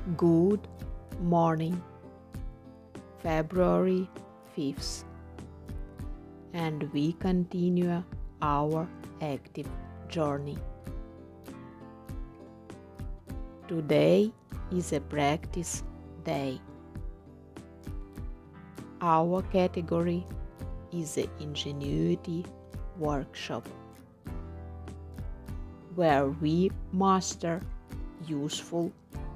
Good morning, February 5th, and we continue our active journey. Today is a practice day. Our category is the Ingenuity Workshop, where we master useful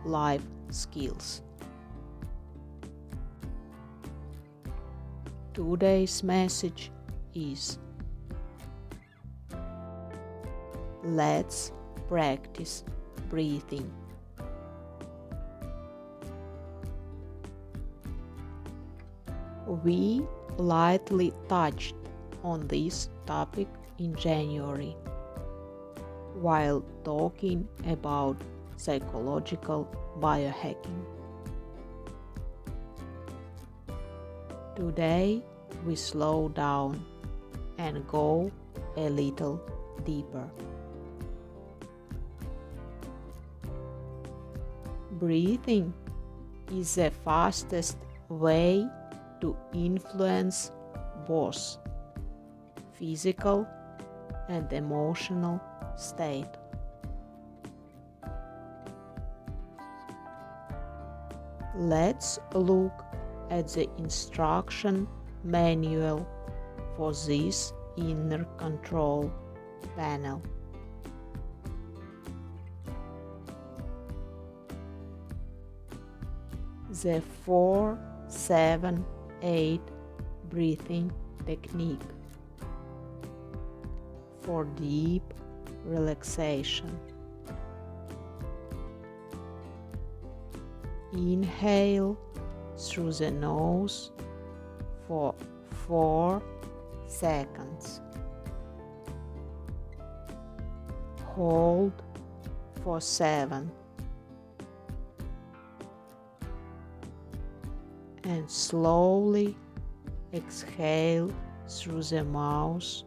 life skills. Today's message is: let's practice breathing. We lightly touched on this topic in January while talking about psychological biohacking. Today, we slow down and go a little deeper. Breathing is the fastest way to influence both physical and emotional state. Let's look at the instruction manual for this inner control panel. The 4-7-8 breathing technique for deep relaxation. Inhale through the nose for 4 seconds. Hold for 7. And slowly exhale through the mouth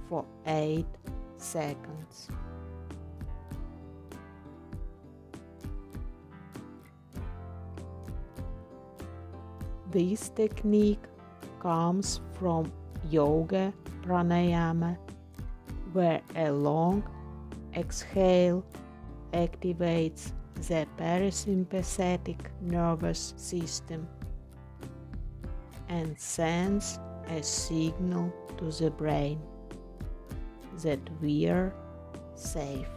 for 8 seconds. This technique comes from yoga pranayama, where a long exhale activates the parasympathetic nervous system and sends a signal to the brain that we're safe.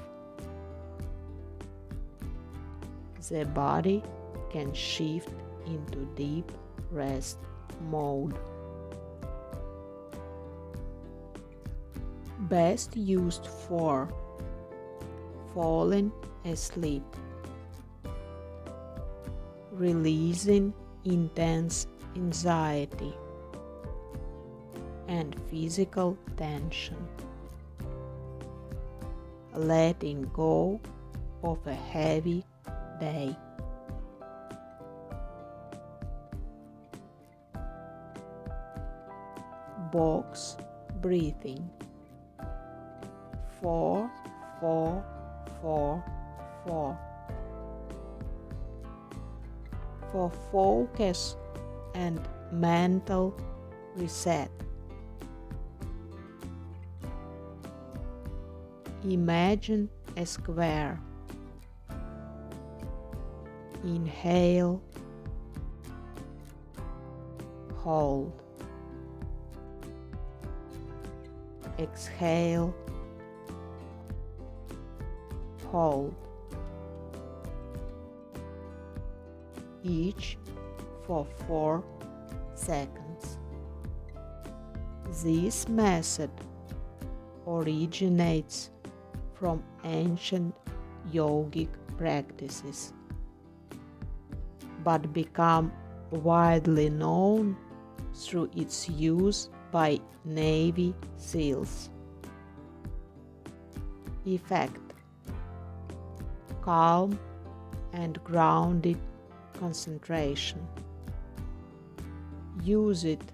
The body can shift into deep rest mode. Best used for falling asleep, releasing intense anxiety and physical tension, letting go of a heavy day. Box breathing. 4, 4, 4, 4. For focus and mental reset. Imagine a square. Inhale, hold. Exhale, hold. Each for 4 seconds. This method originates from ancient yogic practices, but became widely known through its use by Navy SEALs. Effect: calm and grounded concentration. Use it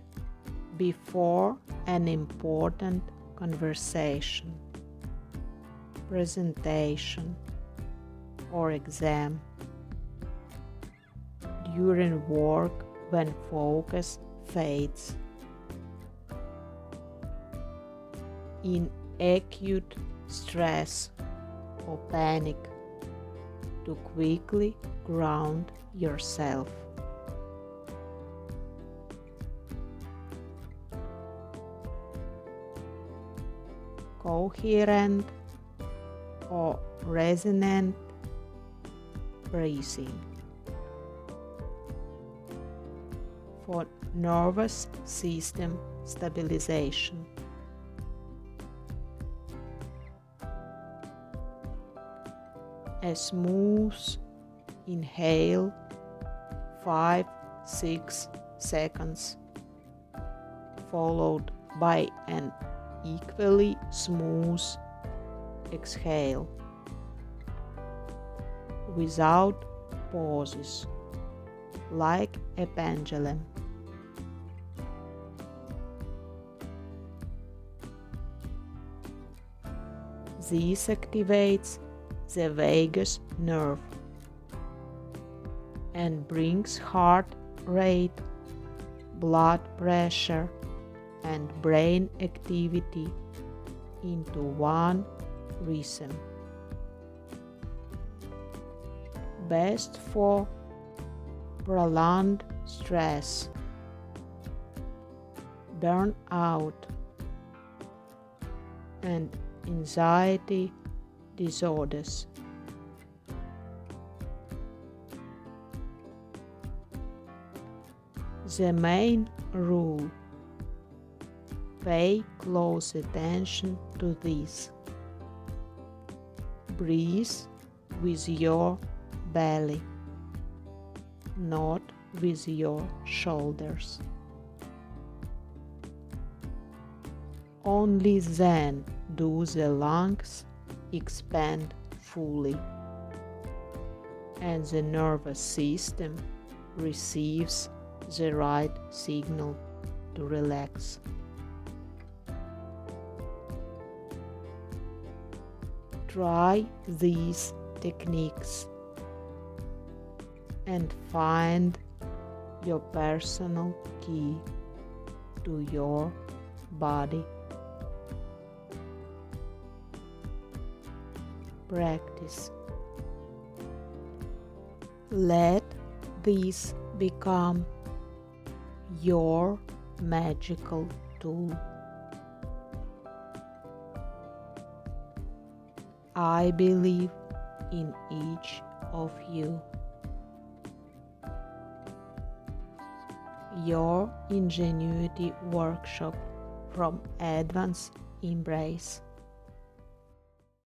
before an important conversation, presentation, or exam, during work when focus fades. In acute stress or panic, to quickly ground yourself. Coherent or resonant breathing. For nervous system stabilization. A smooth inhale, 5-6 seconds, followed by an equally smooth exhale, without pauses, like a pendulum. This activates the vagus nerve and brings heart rate, blood pressure, and brain activity into one rhythm. Best for prolonged stress, burnout, and anxiety disorders. The main rule: pay close attention to this. Breathe with your belly, not with your shoulders. Only then do the lungs expand fully, and the nervous system receives the right signal to relax. Try these techniques and find your personal key to your body. Practice. Let this become your magical tool. I believe in each of you. Your Ingenuity Workshop from Advance Embrace.